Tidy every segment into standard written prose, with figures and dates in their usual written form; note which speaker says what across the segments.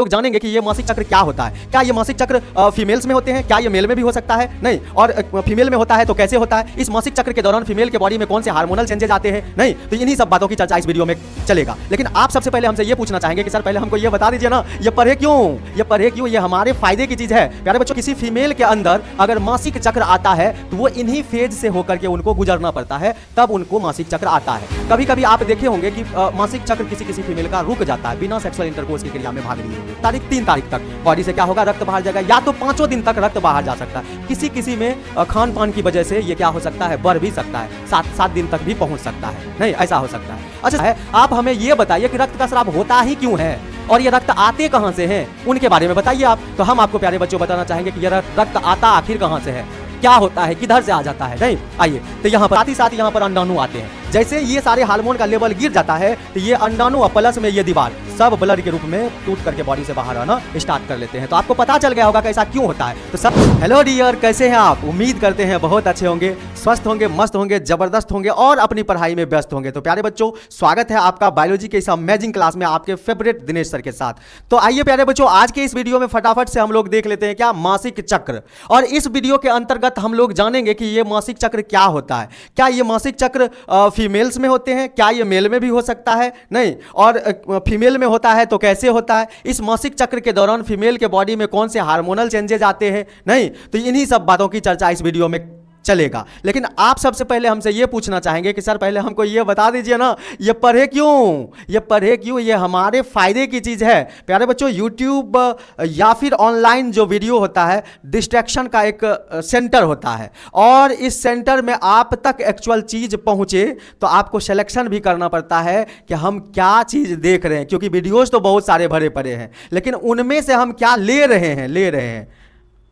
Speaker 1: लोग जानेंगे कि ये मासिक चक्र क्या होता है। क्या ये मासिक चक्र फीमेल्स में होते हैं, क्या ये मेल में भी हो सकता है, नहीं, और फीमेल में होता है तो कैसे होता है, इस मासिक चक्र के दौरान फीमेल के बॉडी में कौन से हार्मोनल चेंजेस आते हैं, नहीं, तो इन्हीं सब बातों की चर्चा इस वीडियो में चलेगा। लेकिन आप सबसे पहले हमसे ये पूछना चाहेंगे कि सर पहले हमको ये बता दीजिए ना, ये पढ़े क्यों, ये हमारे फायदे की चीज है। प्यारे बच्चों, किसी फीमेल के अंदर अगर मासिक चक्र आता है तो वो इन्हीं फेज से होकर के उनको गुजरना पड़ता है, तब उनको मासिक चक्र आता है। कभी कभी आप देखे होंगे कि मासिक चक्र किसी फीमेल का रुक जाता है बिना सेक्सुअल इंटरकोर्स की क्रिया में भाग लिए हुए। 3 तारीख तक बॉडी से क्या होगा, रक्त बाहर जाएगा, या तो 5 दिन तक रक्त बाहर जा सकता है। किसी में खान पान की वजह से ये क्या हो सकता है, बढ़ भी सकता है, 7 दिन तक भी पहुंच सकता है, नहीं, ऐसा हो सकता है। अच्छा है, आप हमें ये बताइए कि रक्त का स्राव होता ही क्यों है और ये रक्त आते कहां से हैं, उनके बारे में बताइए आप। तो हम आपको प्यारे बच्चों बताना चाहेंगे कि ये रक्त आता आखिर कहां से है, क्या होता है, किधर से आ जाता है, नहीं। आइए, तो यहाँ पर साथ ही यहाँ पर अंडाणु आते हैं। जैसे ये सारे हार्मोन का लेवल गिर जाता है तो ये अंडाणु और प्लस में ये दीवार सब ब्लड के रूप में टूट करके बॉडी से बाहर आना स्टार्ट कर लेते हैं। तो आपको पता चल गया होगा कैसा क्यों होता है। तो सब हेलो डियर, कैसे हैं आप? उम्मीद करते हैं बहुत अच्छे होंगे, स्वस्थ होंगे, मस्त होंगे, जबरदस्त होंगे और अपनी पढ़ाई में व्यस्त होंगे। तो प्यारे बच्चों, स्वागत है आपका बायोलॉजी के इस अमेजिंग क्लास में आपके फेवरेट दिनेश सर के साथ। तो आइए प्यारे बच्चों, आज के इस वीडियो में फटाफट से हम लोग देख लेते हैं क्या, मासिक चक्र। और इस वीडियो के अंतर्गत हम लोग जानेंगे कि ये मासिक चक्र क्या होता है। क्या ये मासिक चक्र फीमेल्स में होते हैं, क्या ये मेल में भी हो सकता है, नहीं, और फीमेल में होता है तो कैसे होता है, इस मासिक चक्र के दौरान फीमेल के बॉडी में कौन से हार्मोनल चेंजेस आते हैं, नहीं, तो इन्हीं सब बातों की चर्चा इस वीडियो में चलेगा। लेकिन आप सबसे पहले हमसे ये पूछना चाहेंगे कि सर पहले हमको ये बता दीजिए ना, ये पढ़े क्यों, ये हमारे फायदे की चीज है। प्यारे बच्चों, यूट्यूब या फिर ऑनलाइन जो वीडियो होता है, डिस्ट्रैक्शन का एक सेंटर होता है, और इस सेंटर में आप तक एक्चुअल चीज पहुंचे तो आपको सिलेक्शन भी करना पड़ता है कि हम क्या चीज देख रहे हैं, क्योंकि वीडियोज तो बहुत सारे भरे पड़े हैं, लेकिन उनमें से हम क्या ले रहे हैं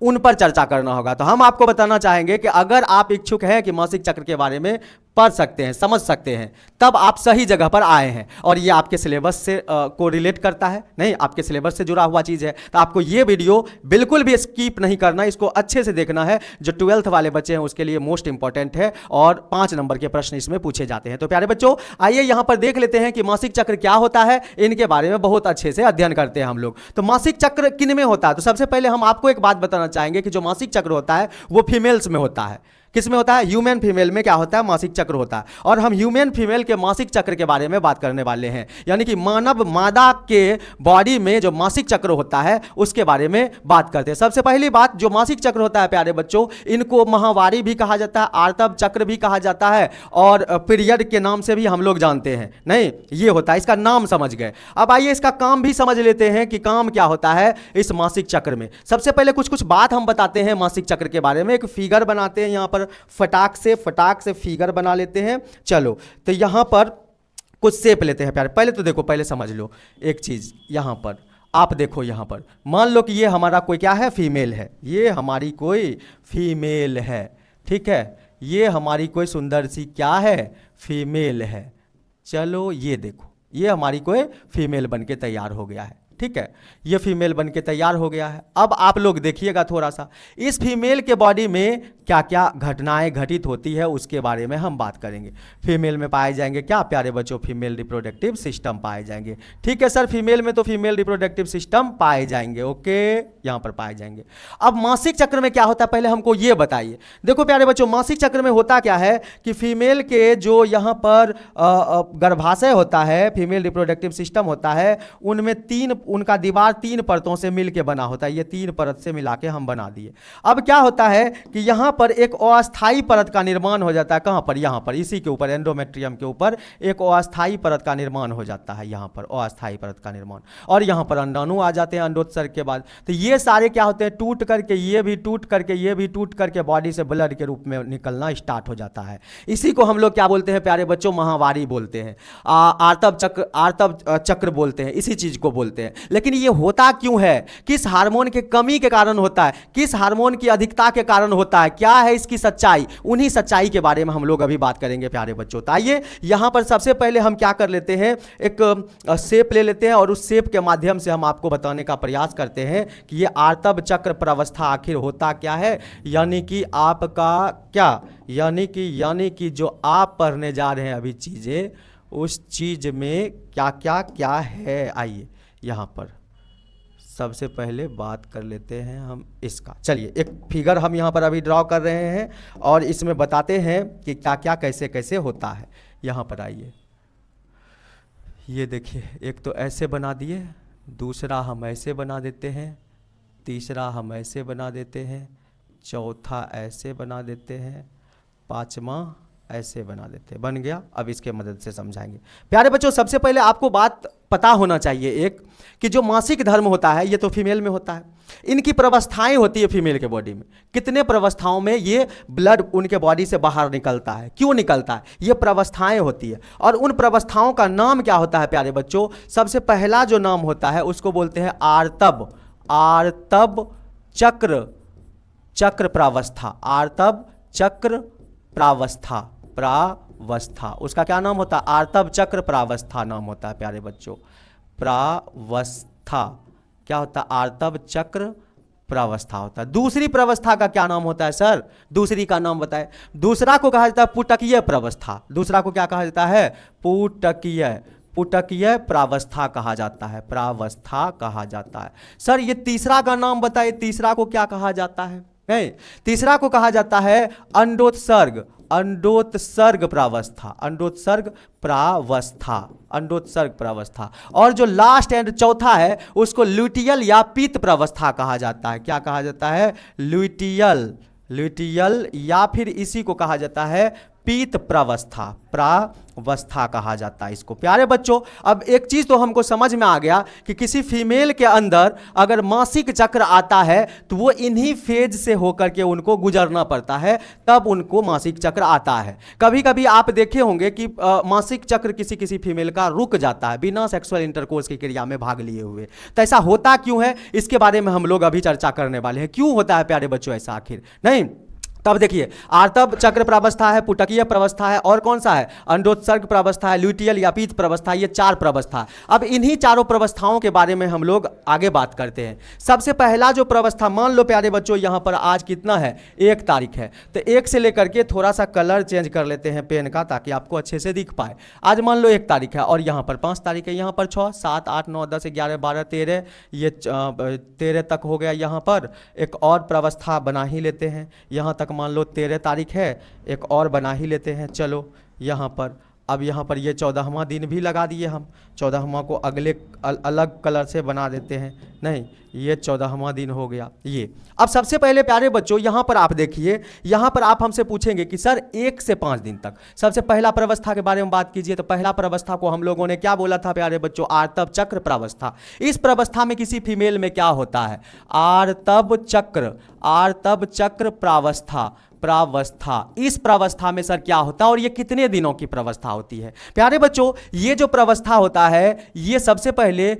Speaker 1: उन पर चर्चा करना होगा। तो हम आपको बताना चाहेंगे कि अगर आप इच्छुक हैं कि मासिक चक्र के बारे में पढ़ सकते हैं, समझ सकते हैं, तब आप सही जगह पर आए हैं। और ये आपके सिलेबस से को रिलेट करता है, नहीं, आपके सिलेबस से जुड़ा हुआ चीज़ है। तो आपको ये वीडियो बिल्कुल भी स्किप नहीं करना, इसको अच्छे से देखना है। जो 12th वाले बच्चे हैं उसके लिए मोस्ट इंपॉर्टेंट है और 5 नंबर के प्रश्न इसमें पूछे जाते हैं। तो प्यारे बच्चों, आइए यहाँ पर देख लेते हैं कि मासिक चक्र क्या होता है। इनके बारे में बहुत अच्छे से अध्ययन करते हैं हम लोग। तो मासिक चक्र किन में होता है? तो सबसे पहले हम आपको एक बात बताना चाहेंगे कि जो मासिक चक्र होता है वो फीमेल्स में होता है। किस में होता है? ह्यूमन फीमेल में क्या होता है? मासिक चक्र होता है। और हम ह्यूमन फीमेल के मासिक चक्र के बारे में बात करने वाले हैं, यानी कि मानव मादा के बॉडी में जो मासिक चक्र होता है उसके बारे में बात करते हैं। सबसे पहली बात, जो मासिक चक्र होता है प्यारे बच्चों, इनको माहवारी भी कहा जाता है, आर्तव चक्र भी कहा जाता है, और पीरियड के नाम से भी हम लोग जानते हैं, नहीं, ये होता है, इसका नाम समझ गए। अब आइए इसका काम भी समझ लेते हैं कि काम क्या होता है इस मासिक चक्र में। सबसे पहले कुछ बात हम बताते हैं मासिक चक्र के बारे में। एक फिगर बनाते हैं, यहां पर फटाक से फिगर बना लेते हैं। चलो, तो यहां पर कुछ शेप लेते हैं प्यारे। पहले तो देखो, पहले समझ लो एक चीज। यहां पर आप देखो, यहां पर मान लो कि ये हमारा कोई क्या है, फीमेल है, ये हमारी कोई फीमेल है, ठीक है, ये हमारी कोई सुंदर सी क्या है, फीमेल है। चलो, ये देखो, ये हमारी कोई फीमेल बन के तैयार हो गया है, ठीक है, ये फीमेल बन के तैयार हो गया है। अब आप लोग देखिएगा थोड़ा सा, इस फीमेल के बॉडी में क्या क्या घटनाएं घटित होती है उसके बारे में हम बात करेंगे। फीमेल में पाए जाएंगे क्या प्यारे बच्चों? फीमेल रिप्रोडक्टिव सिस्टम पाए जाएंगे। ठीक है सर, फीमेल में तो फीमेल रिप्रोडक्टिव सिस्टम पाए जाएंगे, ओके, यहां पर पाए जाएंगे। अब मासिक चक्र में क्या होता है, पहले हमको ये बताइए। देखो प्यारे बच्चों, मासिक चक्र में होता क्या है कि फीमेल के जो यहां पर गर्भाशय होता है, फीमेल रिप्रोडक्टिव सिस्टम होता है, उनमें उनका दीवार 3 परतों से मिलके बना होता है। ये 3 परत से मिला के हम बना दिए। अब क्या होता है कि यहां पर एक अस्थाई परत का निर्माण हो जाता है। कहां पर? यहां पर, इसी के ऊपर, एंडोमेट्रियम के ऊपर एक अस्थाई परत का निर्माण हो जाता है। यहां पर अस्थाई परत का निर्माण, और यहां पर अंडाणु आ जाते हैं अंडोत्सर्ग के बाद। तो ये सारे क्या होते हैं, टूट करके, ये भी टूट करके, ये भी टूट करके बॉडी से ब्लड के रूप में निकलना स्टार्ट हो जाता है। इसी को हम लोग क्या बोलते हैं प्यारे बच्चों? माहवारी बोलते हैं, आर्तव चक्र बोलते हैं, इसी चीज को बोलते हैं। लेकिन ये होता क्यों है? किस हार्मोन के कमी के कारण होता है, किस हार्मोन की अधिकता के कारण होता है, क्या है इसकी सच्चाई? उन्हीं सच्चाई के बारे में हम लोग अभी बात करेंगे प्यारे बच्चों। तो आइए यहां पर सबसे पहले हम क्या कर लेते हैं, एक शेप ले लेते हैं और उस शेप के माध्यम से हम आपको बताने का प्रयास करते हैं कि ये आर्तव चक्र प्रावस्था आखिर होता क्या है। यानी कि आपका क्या, यानी कि जो आप पढ़ने जा रहे हैं अभी चीजें, उस चीज में क्या क्या क्या है। आइए यहां पर सबसे पहले बात कर लेते हैं हम इसका। चलिए एक फिगर हम यहाँ पर अभी ड्रॉ कर रहे हैं और इसमें बताते हैं कि क्या क्या कैसे कैसे होता है। यहाँ पर आइए, ये देखिए, एक तो ऐसे बना दिए, दूसरा हम ऐसे बना देते हैं, तीसरा हम ऐसे बना देते हैं, चौथा ऐसे बना देते हैं, पांचवा ऐसे बना देते हैं। बन गया। अब इसके मदद से समझाएंगे। प्यारे बच्चों, सबसे पहले आपको बात पता होना चाहिए एक, कि जो मासिक धर्म होता है ये तो फीमेल में होता है। इनकी प्रवस्थाएं होती है फीमेल के बॉडी में। कितने प्रवस्थाओं में ये ब्लड उनके बॉडी से बाहर निकलता है, क्यों निकलता है, ये प्रवस्थाएं होती है। और उन प्रवस्थाओं का नाम क्या होता है प्यारे बच्चों? सबसे पहला जो नाम होता है उसको बोलते हैं आर्तव। आर्तव चक्र, चक्र प्रावस्था, आर्तव चक्र प्रावस्था, प्रावस्था, उसका क्या नाम होता है? आर्तव चक्र प्रावस्था नाम होता है प्यारे बच्चों। प्रावस्था क्या होता है? आर्तव चक्र प्रावस्था होता है। दूसरी प्रावस्था का क्या नाम होता है सर? दूसरी का नाम बताए। दूसरा को कहा जाता है पुटकीय प्रावस्था। दूसरा को क्या कहा जाता है? पुटकीय, पुटकीय प्रावस्था कहा जाता है, प्रावस्था कहा जाता है। सर ये तीसरा का नाम बताए, तीसरा को क्या कहा जाता है? नहीं, तीसरा को कहा जाता है अंडोत्सर्ग, अंडोत्सर्ग प्रावस्था, अंडोत्सर्ग प्रावस्था, अंडोत्सर्ग प्रावस्था। और जो लास्ट एंड चौथा है उसको ल्यूटियल या पीत प्रावस्था कहा जाता है। क्या कहा जाता है? ल्यूटियल, ल्यूटियल या फिर इसी को कहा जाता है पीत प्रावस्था, प्रावस्था कहा जाता है इसको। प्यारे बच्चों, अब एक चीज तो हमको समझ में आ गया कि किसी फीमेल के अंदर अगर मासिक चक्र आता है तो वो इन्हीं फेज से होकर के उनको गुजरना पड़ता है, तब उनको मासिक चक्र आता है। कभी कभी आप देखे होंगे कि मासिक चक्र किसी किसी फीमेल का रुक जाता है बिना सेक्सुअल इंटरकोर्स की क्रिया में भाग लिए हुए। तो ऐसा होता क्यों है, इसके बारे में हम लोग अभी चर्चा करने वाले हैं। क्यों होता है प्यारे बच्चों ऐसा आखिर? नहीं, तब देखिए, आर्तव चक्र प्रावस्था है, पुटकीय प्रावस्था है, और कौन सा है? अंडोत्सर्ग प्रावस्था है, ल्यूटियल या पीत प्रावस्था, ये चार प्रावस्था। अब इन्हीं चारों प्रावस्थाओं के बारे में हम लोग आगे बात करते हैं। सबसे पहला जो प्रावस्था, मान लो प्यारे बच्चों यहाँ पर आज कितना है? 1 तारीख है, तो 1 से लेकर के थोड़ा सा कलर चेंज कर लेते हैं पेन का ताकि आपको अच्छे से दिख पाए। आज मान लो 1 तारीख है और यहाँ पर 5 तारीख है, यहाँ पर 6, 7, 8, 9, 10, 11, 12, 13, ये 13 तक हो गया। यहाँ पर एक और प्रावस्था बना ही लेते हैं। यहाँ तक मान लो 13 तारीख है, एक और बना ही लेते हैं। चलो यहाँ पर, अब यहाँ पर ये 14वां दिन भी लगा दिए हम। 14वां को अगले अलग कलर से बना देते हैं। नहीं, ये 14वां दिन हो गया ये। अब सबसे पहले प्यारे बच्चों यहाँ पर आप देखिए, यहाँ पर आप हमसे पूछेंगे कि सर 1 से 5 दिन तक, सबसे पहला प्रावस्था के बारे में बात कीजिए। तो पहला प्रावस्था को हम लोगों ने क्या बोला था प्यारे बच्चों? आर्तव चक्र प्रावस्था। इस प्रावस्था में किसी फीमेल में क्या होता है? आर्तव चक्र, आर्तव चक्र प्रावस्था, प्रावस्था। इस प्रावस्था में सर क्या होता है और ये कितने दिनों की प्रावस्था होती है? प्यारे बच्चों, ये जो प्रावस्था होता है ये सबसे पहले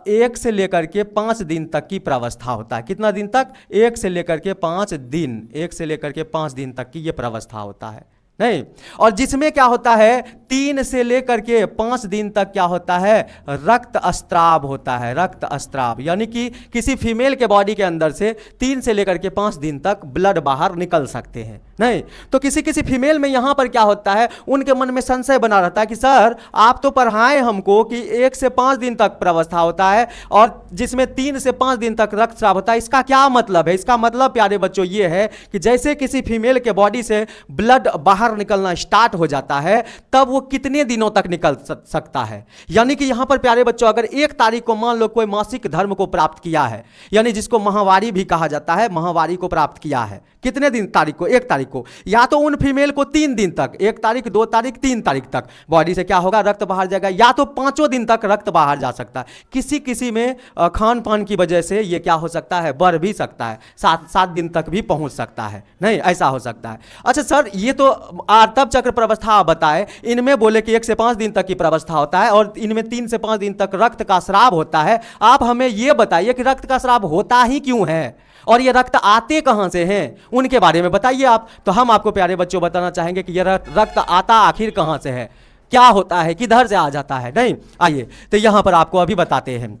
Speaker 1: 1 से लेकर के 5 दिन तक की प्रावस्था होता है। कितना दिन तक? 1 से लेकर के 5 दिन, 1 से लेकर के 5 दिन तक की ये प्रावस्था होता है। नहीं, और जिसमें क्या होता है 3 से लेकर के 5 दिन तक क्या होता है? रक्त स्त्राव होता है, रक्त स्त्राव। यानी कि किसी फीमेल के बॉडी के अंदर से 3 से लेकर के 5 दिन तक ब्लड बाहर निकल सकते हैं। नहीं, तो किसी किसी फीमेल में यहां पर क्या होता है, उनके मन में संशय बना रहता है कि सर आप तो पढ़ाएं हमको कि 1 से 5 दिन तक प्रावस्था होता है और जिसमें 3 से 5 दिन तक रक्तस्राव होता है। इसका क्या मतलब है? इसका मतलब प्यारे बच्चों ये है कि जैसे किसी फीमेल के बॉडी से ब्लड बाहर निकलना स्टार्ट हो जाता है, तब वो कितने दिनों तक निकल सकता है। यानी कि यहां पर प्यारे बच्चों अगर 1 तारीख को मान लो कोई मासिक धर्म को प्राप्त किया है, यानी जिसको माहवारी भी कहा जाता है, माहवारी को प्राप्त किया है, कितने दिन तारीख को? 1 तारीख को। या तो उन फीमेल को 3 दिन तक, 1 तारीख, 2 तारीख, 3 तारीख तक बॉडी से क्या होगा? रक्त बाहर जाएगा। या तो 5 दिन तक रक्त बाहर जा सकता है। किसी किसी में खान पान की वजह से ये क्या हो सकता है? बढ़ भी सकता है, 7 दिन तक भी पहुंच सकता है। नहीं, ऐसा हो सकता है। अच्छा सर, ये तो आर्तव चक्र प्रावस्था आप बताए, इनमें बोले कि 1 से 5 दिन तक की प्रावस्था होता है और इनमें 3 से 5 दिन तक रक्त का स्राव होता है। आप हमें यह बताइए कि रक्त का स्राव होता ही क्यों है और ये रक्त आते कहां से हैं, उनके बारे में बताइए आप। तो हम आपको प्यारे बच्चों बताना चाहेंगे कि यह रक्त आता आखिर कहां से है, क्या होता है, किधर से आ जाता है। नहीं, आइए तो यहां पर आपको अभी बताते हैं।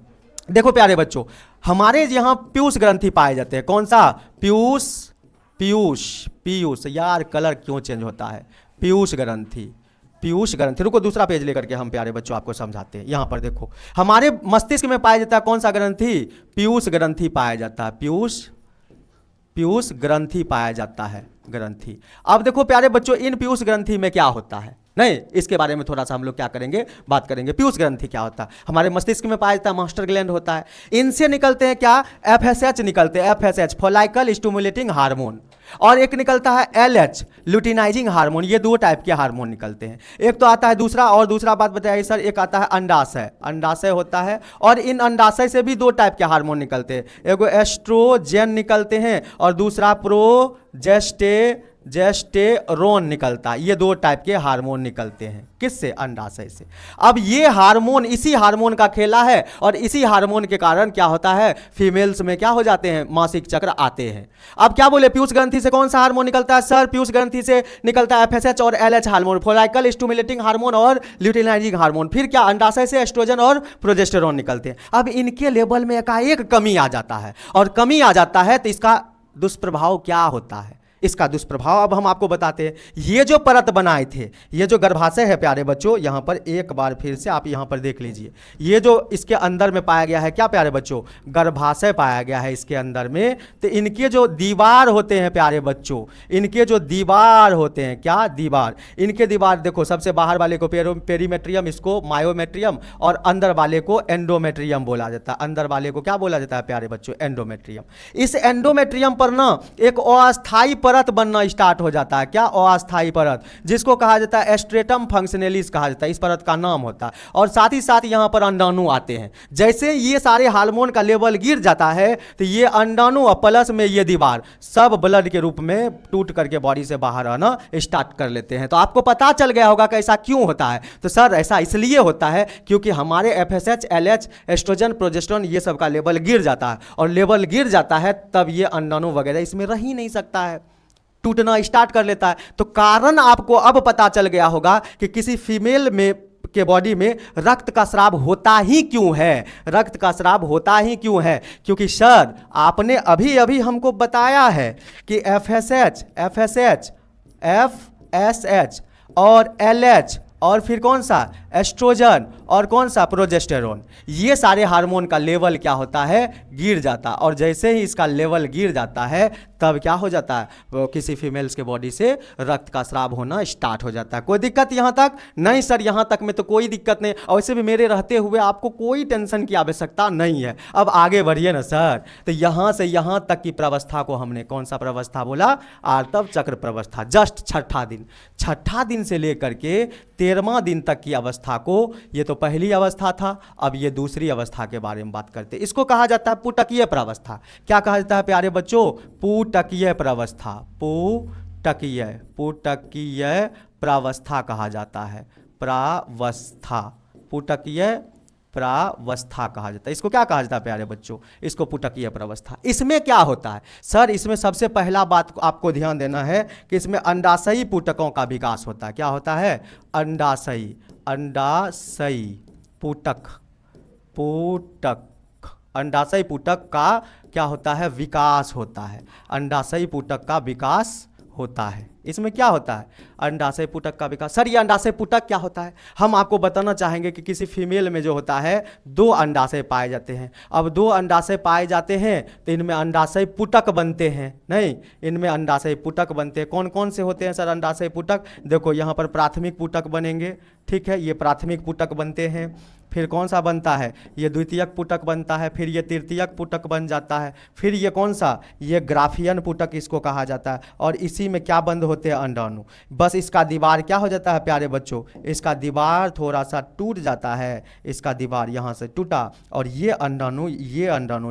Speaker 1: देखो प्यारे बच्चों, हमारे यहां पीयूष ग्रंथि पाए जाते हैं। कौन सा? पीयूष, पीयूष, पीयूष। यार कलर क्यों चेंज होता है? पीयूष ग्रंथि, पीयूष ग्रंथि। रुको दूसरा पेज लेकर के हम प्यारे बच्चों आपको समझाते हैं। यहां पर देखो हमारे मस्तिष्क में पाया जाता है कौन सा ग्रंथि? पीयूष ग्रंथि पाया जाता है। पीयूष ग्रंथि पाया जाता है, ग्रंथि। अब देखो प्यारे बच्चों इन पीयूष ग्रंथि में क्या होता है, नहीं इसके बारे में थोड़ा सा हम लोग क्या करेंगे, बात करेंगे। पीयूष ग्रंथि क्या होता है? हमारे मस्तिष्क में पाया जाता है मास्टर ग्लैंड होता है। इनसे निकलते हैं क्या? एफएसएच निकलते हैं, एफएसएच फॉलाइकल स्टिमुलेटिंग हार्मोन, और एक निकलता है एलएच ल्यूटिनाइजिंग हार्मोन। ये दो टाइप के हार्मोन निकलते हैं। एक तो आता है दूसरा, और दूसरा बात बताइए सर, एक आता है अंडाशय, अंडाशय होता है, और इन अंडाशय से भी दो टाइप के हार्मोन निकलते हैं। एगो एस्ट्रोजेन निकलते हैं और दूसरा प्रोजेस्टेरोन निकलता है। ये दो टाइप के हार्मोन निकलते हैं, किससे? अंडाशय से। अब ये हार्मोन, इसी हार्मोन का खेला है, और इसी हार्मोन के कारण क्या होता है, फीमेल्स में क्या हो जाते हैं, मासिक चक्र आते हैं। अब क्या बोले, पीयूष ग्रंथि से कौन सा हार्मोन निकलता है? सर पीयूष ग्रंथि से निकलता है एफएसएच और एलएच हार्मोन, फॉलाइकल स्टिमुलेटिंग हार्मोन और ल्यूटिनाइजिंग हार्मोन। फिर क्या, अंडाशय से एस्ट्रोजन और प्रोजेस्टेरोन निकलते हैं। अब इनके लेवल में एकाएक कमी आ जाता है, और कमी आ जाता है तो इसका दुष्प्रभाव क्या होता है? इसका दुष्प्रभाव अब हम आपको बताते हैं। ये जो परत बनाए थे, ये जो गर्भाशय है प्यारे बच्चों, यहाँ पर एक बार फिर से आप यहाँ पर देख लीजिए। ये जो इसके अंदर में पाया गया है क्या प्यारे बच्चों, गर्भाशय पाया गया है इसके अंदर में। तो इनके जो दीवार होते हैं प्यारे बच्चों, इनके जो दीवार होते हैं, क्या दीवार, इनके दीवार देखो, सबसे बाहर वाले को पेरीमेट्रियम, इसको मायोमेट्रियम, और अंदर वाले को एंडोमेट्रियम बोला जाता है। अंदर वाले को क्या बोला जाता है प्यारे बच्चों, एंडोमेट्रियम। इस एंडोमेट्रियम पर ना एक अस्थायी परत बनना स्टार्ट हो जाता है। क्या? अस्थायी परत, जिसको कहा जाता है एस्ट्रेटम फंक्शनलिस कहा जाता है, इस परत का नाम होता है। और साथ ही साथ यहाँ पर अंडाणु आते हैं। जैसे ये सारे हार्मोन का लेवल गिर जाता है तो ये अंडाणु और प्लस में ये दीवार सब ब्लड के रूप में टूट करके बॉडी से बाहर आना स्टार्ट कर लेते हैं। तो आपको पता चल गया होगा कि ऐसा क्यों होता है। तो सर ऐसा इसलिए होता है क्योंकि हमारे एफएसएच, एलएच, एस्ट्रोजन, प्रोजेस्टेरोन ये सब का लेवल गिर जाता है, और लेवल गिर जाता है तब ये अंडाणु वगैरह इसमें रह ही नहीं सकता है, टूटना स्टार्ट कर लेता है। तो कारण आपको अब पता चल गया होगा कि किसी फीमेल में के बॉडी में रक्त का स्राव होता ही क्यों है, रक्त का स्राव होता ही क्यों है। क्योंकि सर आपने अभी अभी हमको बताया है कि एफएसएच, एफएसएच और एलएच, और फिर कौन सा, एस्ट्रोजन, और कौन सा, प्रोजेस्टेरोन, ये सारे हार्मोन का लेवल क्या होता है, गिर जाता है। और जैसे ही इसका लेवल गिर जाता है तब क्या हो जाता है, किसी फीमेल्स के बॉडी से रक्त का स्राव होना स्टार्ट हो जाता है। कोई दिक्कत यहाँ तक? नहीं सर यहाँ तक में तो कोई दिक्कत नहीं, और वैसे भी मेरे रहते हुए आपको कोई टेंशन की आवश्यकता नहीं है। अब आगे बढ़िए ना सर। तो यहाँ से यहाँ तक की प्रवस्था को हमने कौन सा प्रवस्था बोला, आर्तव चक्र प्रवस्था। जस्ट छठा दिन से लेकर के 13वां दिन तक की अवस्था को, ये तो पहली अवस्था था, अब ये दूसरी अवस्था के बारे में बात करते हैं। इसको कहा जाता है पुटकीय प्रवस्था। क्या कहा जाता है प्यारे बच्चों, पुटकीय प्रवस्था, पुटकीय प्रावस्था कहा जाता है, प्रावस्था, पुटकीय प्रावस्था कहा जाता है। इसको क्या कहा जाता है प्यारे बच्चों, इसको पुटकीय प्रावस्था। इसमें क्या होता है सर, इसमें सबसे पहला बात आपको ध्यान देना है कि इसमें अंडाशयी पुटकों का विकास होता है। क्या होता है, अंडाशयी पुटक, अंडाशयी पुटक का क्या होता है, विकास होता है। अंडाशयी पुटक का विकास होता है। इसमें क्या होता है, अंडाशय पुटक का विकास। सर ये अंडाशय पुटक क्या होता है, हम आपको बताना चाहेंगे कि किसी फीमेल में जो होता है 2 अंडाशय पाए जाते हैं। अब 2 अंडाशय पाए जाते हैं तो इनमें अंडाशय पुटक बनते हैं, नहीं इनमें अंडाशय पुटक बनते हैं। कौन कौन से होते हैं सर अंडाशय पुटक, देखो यहाँ पर प्राथमिक पुटक बनेंगे, ठीक है, ये प्राथमिक पुटक बनते हैं। फिर कौन सा बनता है, ये द्वितीयक पुटक बनता है, फिर ये तृतीयक पुटक बन जाता है, फिर ये कौन सा, ये ग्राफियन पुटक इसको कहा जाता है। और इसी में क्या बंद होते हैं, अंडाणु। बस इसका दीवार क्या हो जाता है प्यारे बच्चों, इसका दीवार थोड़ा सा टूट जाता है, इसका दीवार यहाँ से टूटा और ये अंडाणु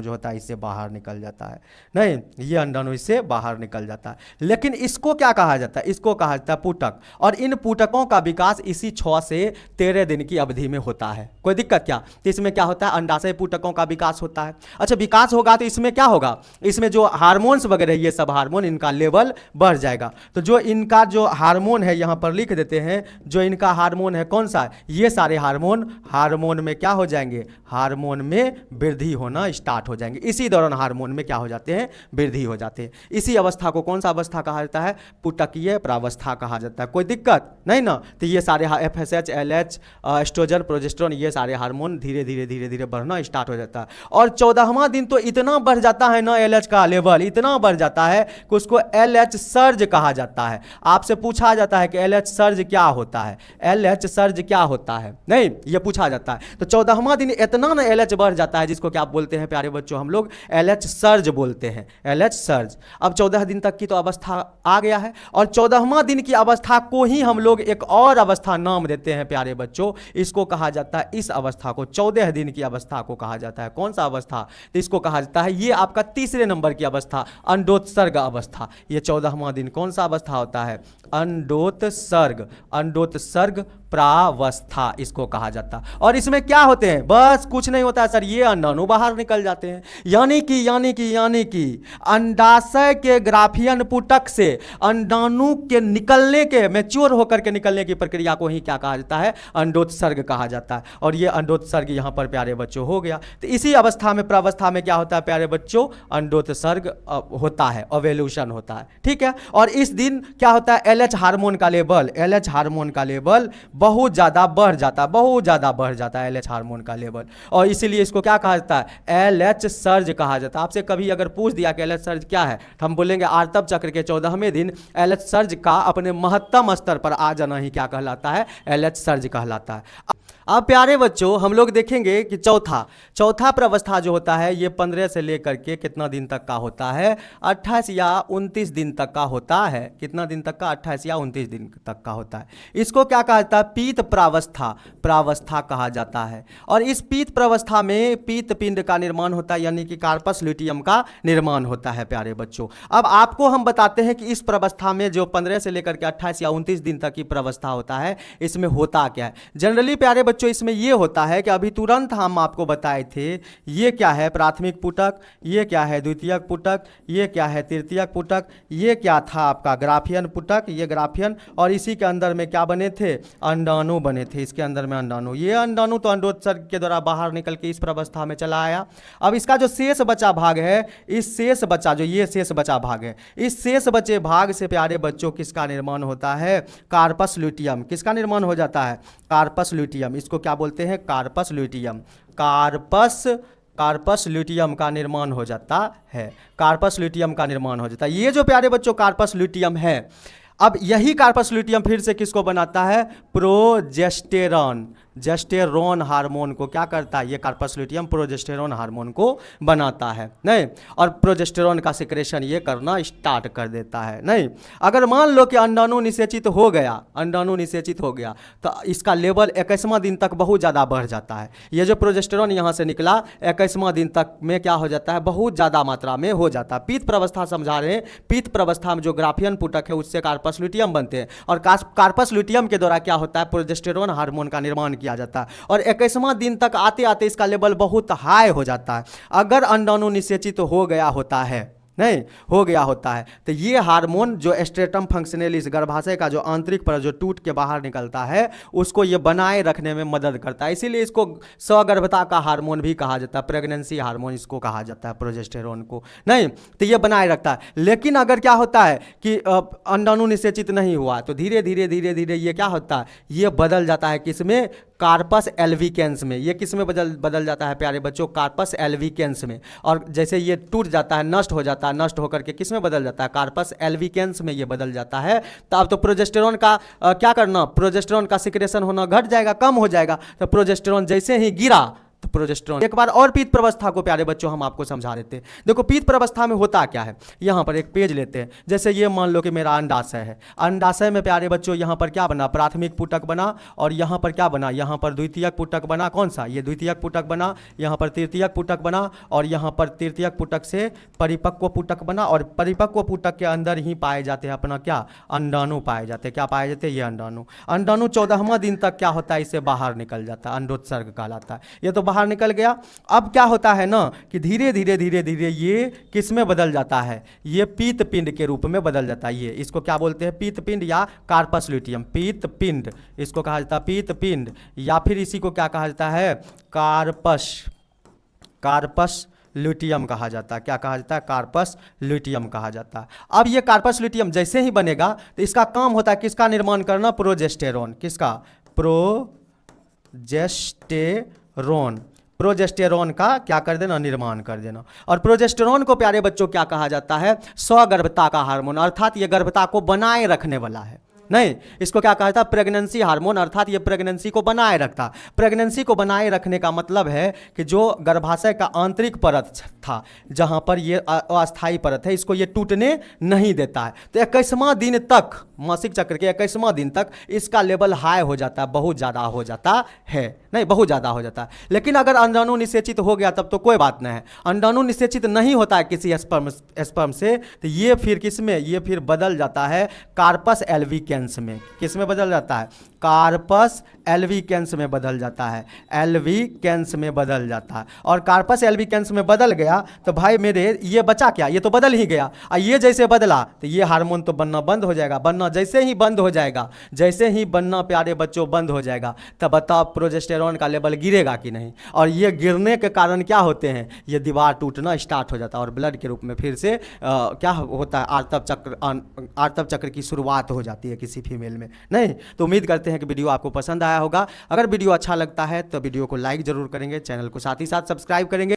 Speaker 1: जो होता है इससे बाहर निकल जाता है, नहीं ये अंडाणु इससे बाहर निकल जाता है। लेकिन इसको क्या कहा जाता है, इसको कहा जाता है पुटक। और इन पुटकों का विकास इसी 6 से 13 दिन की अवधि में होता है। कोई दिक्कत क्या? तो इसमें क्या होता है, अंडाशय पुटकों का विकास होता है। अच्छा, विकास होगा तो इसमें क्या होगा, इसमें जो हार्मोन्स वगैरह ये सब हार्मोन इनका लेवल बढ़ जाएगा। तो जो इनका जो हार्मोन है यहाँ पर लिख देते हैं, जो इनका हार्मोन है कौन सा, ये सारे हार्मोन में क्या हो जाएंगे, हार्मोन में वृद्धि होना स्टार्ट हो जाएंगे। इसी दौरान हार्मोन में क्या हो जाते हैं, वृद्धि हो जाते हैं। इसी अवस्था को कौन सा अवस्था कहा जाता है, पुटकीय प्रावस्था कहा जाता है। कोई दिक्कत नहीं ना? तो ये सारे FSH, LH, एस्ट्रोजन, प्रोजेस्टेरोन, ये सारे हार्मोन धीरे धीरे बढ़ना स्टार्ट हो जाता है। और 14वां दिन तो इतना बढ़ जाता है ना, LH का लेवल इतना बढ़ जाता है कि उसको LH सर्ज कहा जाता है। आपसे पूछा जाता है कि LH सर्ज क्या होता है, LH सर्ज क्या होता है, नहीं ये पूछा जाता है। तो 14वां दिन इतना ना LH बढ़ जाता है, जिसको क्या बोलते हैं प्यारे बच्चों, हम लोग LH सर्ज बोलते हैं, LH सर्ज। अब 14 दिन तक की तो अवस्था आ गया है, और 14वां दिन की अवस्था को ही हम लोग एक और अवस्था नाम देते हैं प्यारे बच्चों। इसको कहा जाता है, इस अवस्था को 14 दिन की अवस्था को कहा जाता है। कौन सा अवस्था, तो इसको कहा जाता है, ये आपका तीसरे नंबर की अवस्था, अंडोत्सर्ग अवस्था। ये 14वां दिन कौन सा अवस्था होता है, अंडोत्सर्ग प्रावस्था इसको कहा जाता। और इसमें क्या होते हैं, बस कुछ नहीं होता है सर, ये अंडाणु बाहर निकल जाते हैं। यानी कि अंडाशय के ग्राफियन पुटक से अंडाणु के निकलने के, मैच्योर होकर के निकलने की प्रक्रिया को ही क्या कहा जाता है, अंडोत्सर्ग कहा जाता है। और ये अंडोत्सर्ग यहाँ पर प्यारे बच्चों हो गया। तो इसी अवस्था में, प्रावस्था में क्या होता है प्यारे बच्चों, अंडोत्सर्ग होता है, ओवेल्यूशन होता है, ठीक है। और इस दिन क्या होता है, LH हार्मोन का लेवल बहुत ज़्यादा बढ़ जाता है, LH हार्मोन का लेवल। और इसीलिए इसको क्या कहा जाता है, LH सर्ज कहा जाता है। आपसे कभी अगर पूछ दिया कि LH सर्ज क्या है, तो हम बोलेंगे आर्तव चक्र के 14वें दिन LH सर्ज का अपने महत्तम स्तर पर आ जाना ही क्या कहलाता है, LH सर्ज कहलाता है। अब प्यारे बच्चों हम लोग देखेंगे कि चौथा प्रावस्था जो होता है, ये 15 से लेकर के कितना दिन तक का होता है, 28 या 29 दिन तक का होता है। कितना दिन तक का, 28 या 29 दिन तक का होता है। इसको क्या कहा जाता है, पीत प्रावस्था कहा जाता है। और इस पीत प्रावस्था में पीत पिंड का निर्माण होता है, यानी कि कार्पस ल्यूटियम का निर्माण होता है प्यारे बच्चों। अब आपको हम बताते हैं कि इस प्रावस्था में जो 15 से लेकर के 28 या 29 दिन तक की प्रावस्था होता है, इसमें होता क्या है। जनरली प्यारे बच्चों इसमें यह होता है कि अभी तुरंत हम आपको बताए थे, ये क्या है प्राथमिक पुटक, ये क्या है द्वितीयक पुटक, ये क्या है तृतीयक पुटक, ये क्या था आपका ग्राफियन पुटक, ये ग्राफियन, और इसी के अंदर में क्या बने थे, अंडाणु बने थे। इसके अंदर में अंडाणु, ये अंडाणु तो अंडोत्सर्ग के द्वारा बाहर निकल के इस प्रावस्था में चला आया। अब इसका जो शेष बचा भाग है, इस शेष बचा जो ये शेष बचा भाग है, इस शेष बचे भाग से प्यारे बच्चों किसका निर्माण होता है, कार्पस ल्यूटियम। किसका निर्माण हो जाता है, कार्पस ल्यूटियम। इसको क्या बोलते हैं, कार्पस ल्यूटियम। कार्पस ल्यूटियम का निर्माण हो जाता है, कार्पस ल्यूटियम का निर्माण हो जाता है। ये जो प्यारे बच्चों कार्पस ल्यूटियम है, अब यही कार्पस ल्यूटियम फिर से किसको बनाता है, प्रोजेस्टेरोन हार्मोन को क्या करता है, ये कार्पस ल्यूटियम प्रोजेस्टेरोन हार्मोन को बनाता है, नहीं। और प्रोजेस्टेरोन का सिक्रेशन ये करना स्टार्ट कर देता है, नहीं। अगर मान लो कि अंडाणु निषेचित हो गया, तो इसका लेवल 21वां दिन तक बहुत ज़्यादा बढ़ जाता है। ये जो प्रोजेस्टेरोन यहाँ से निकला 21वां दिन तक में क्या हो जाता है, बहुत ज़्यादा मात्रा में हो जाता है। पीत प्रावस्था समझा रहे हैं, पीत प्रावस्था में जो ग्राफियन पुटक है उससे कार्पस ल्यूटियम बनते हैं, और कार्पस ल्यूटियम के द्वारा क्या होता है, प्रोजेस्टेरोन हार्मोन का निर्माण किया जाता है। और 21वां दिन तक आते आते इसका लेवल बहुत हाई हो जाता है। अगर अंडाणु निषेचित हो गया होता है, नहीं हो गया होता है, तो ये हार्मोन जो स्ट्रेटम फंक्शनलिस, गर्भाशय का जो आंतरिक पर जो टूट के बाहर निकलता है, उसको ये बनाए रखने में मदद करता है। इसीलिए इसको सगर्भता का हार्मोन भी कहा जाता है, प्रेगनेंसी हार्मोन इसको कहा जाता है, प्रोजेस्टेरोन को, नहीं। तो ये बनाए रखता है। लेकिन अगर क्या होता है कि अंडाणु निषेचित नहीं हुआ, तो धीरे धीरे ये क्या होता है, ये बदल जाता है किसमें, कार्पस एल्विकेंस में। ये किस में बदल जाता है प्यारे बच्चों, कार्पस एल्विकेंस में। और जैसे ये टूट जाता है, नष्ट हो जाता है, नष्ट होकर के किस में बदल जाता है, कार्पस एल्विकेंस में ये बदल जाता है। तो अब तो प्रोजेस्टेरोन का क्या करना, प्रोजेस्टेरोन का सिक्रेशन होना घट जाएगा, कम हो जाएगा। तो प्रोजेस्टेरोन जैसे ही गिरा प्रोजेस्टेरोन। एक बार और पीत प्रवस्था को प्यारे बच्चों हम आपको समझा देते हैं। देखो पीत प्रवस्था में होता क्या है, यहाँ पर एक पेज लेते हैं, जैसे ये मान लो कि मेरा अंडाशय है। अंडाशय में प्यारे बच्चों यहाँ पर क्या बना, प्राथमिक पुटक बना, और यहाँ पर क्या बना, यहाँ पर द्वितीयक पुटक बना। कौन सा, ये द्वितीयक पुटक बना, यहाँ पर तृतीयक पुटक बना, और यहाँ पर तृतीयक पुटक से परिपक्व पुटक बना, और परिपक्व पुटक के अंदर ही पाए जाते हैं अपना क्या, अंडाणु पाए जाते हैं। क्या पाए जाते हैं, ये अंडाणु। अंडाणु 14वां दिन तक क्या होता है, इससे बाहर निकल जाता है, अंडोत्सर्ग कहलाता है। ये तो बाहर निकल गया। अब क्या होता है ना कि धीरे धीरे धीरे धीरे ये किस में बदल जाता है, ये पीत पिंड के रूप में बदल जाता है। ये इसको क्या बोलते हैं, पीत पिंड या कार्पस ल्यूटियम। पीत पिंड इसको कहा जाता है, पीत पिंड, या फिर इसी को क्या कहा जाता है, कार्पस ल्यूटियम कहा जाता है। क्या कहा जाता है, कार्पस ल्यूटियम कहा जाता है। अब ये कार्पस ल्यूटियम जैसे ही बनेगा तो इसका काम होता है किसका निर्माण करना, प्रोजेस्टेरोन। किसका, प्रोजेस्टेरोन का क्या कर देना, निर्माण कर देना। और प्रोजेस्टेरोन को प्यारे बच्चों क्या कहा जाता है, स्वगर्भता का हार्मोन, अर्थात ये गर्भता को बनाए रखने वाला है। नहीं, इसको क्या कहा जाता है, प्रेगनेंसी हार्मोन, अर्थात ये प्रेगनेंसी को बनाए रखता। प्रेगनेंसी को बनाए रखने का मतलब है कि जो गर्भाशय का आंतरिक परत था, जहां पर ये अस्थायी परत है, इसको ये टूटने नहीं देता है। तो 21वां दिन तक, मासिक चक्र के 21वां दिन तक इसका लेवल हाई हो जाता है, बहुत ज़्यादा हो जाता है। नहीं, बहुत ज़्यादा हो जाता है। लेकिन अगर अंडाणु निषेचित हो गया तब तो कोई बात नहीं है। अंडाणु निषेचित नहीं होता है किसी स्पर्म से, तो ये फिर किस में, ये फिर बदल जाता है कार्पस एल्विकेंस में। किस में बदल जाता है, कार्पस एल्विकेंस में बदल जाता है, एल्विकेंस में बदल जाता है। और कार्पस एल्विकेंस में बदल गया तो भाई मेरे ये बचा क्या, ये तो बदल ही गया। और ये जैसे बदला तो ये हार्मोन तो बनना बंद हो जाएगा। बनना जैसे ही बंद हो जाएगा, जैसे ही बनना प्यारे बच्चों बंद हो जाएगा, तब बताओ प्रोजेस्टेरोन का लेवल गिरेगा कि नहीं। और ये गिरने के कारण क्या होते हैं, ये दीवार टूटना स्टार्ट हो जाता है और ब्लड के रूप में फिर से क्या होता है, आर्तव चक्र की शुरुआत हो जाती है किसी फीमेल में। नहीं, तो उम्मीद करते हैं कि वीडियो आपको पसंद आया होगा। अगर वीडियो अच्छा लगता है तो वीडियो को लाइक जरूर करेंगे, चैनल को साथ ही साथ सब्सक्राइब करेंगे।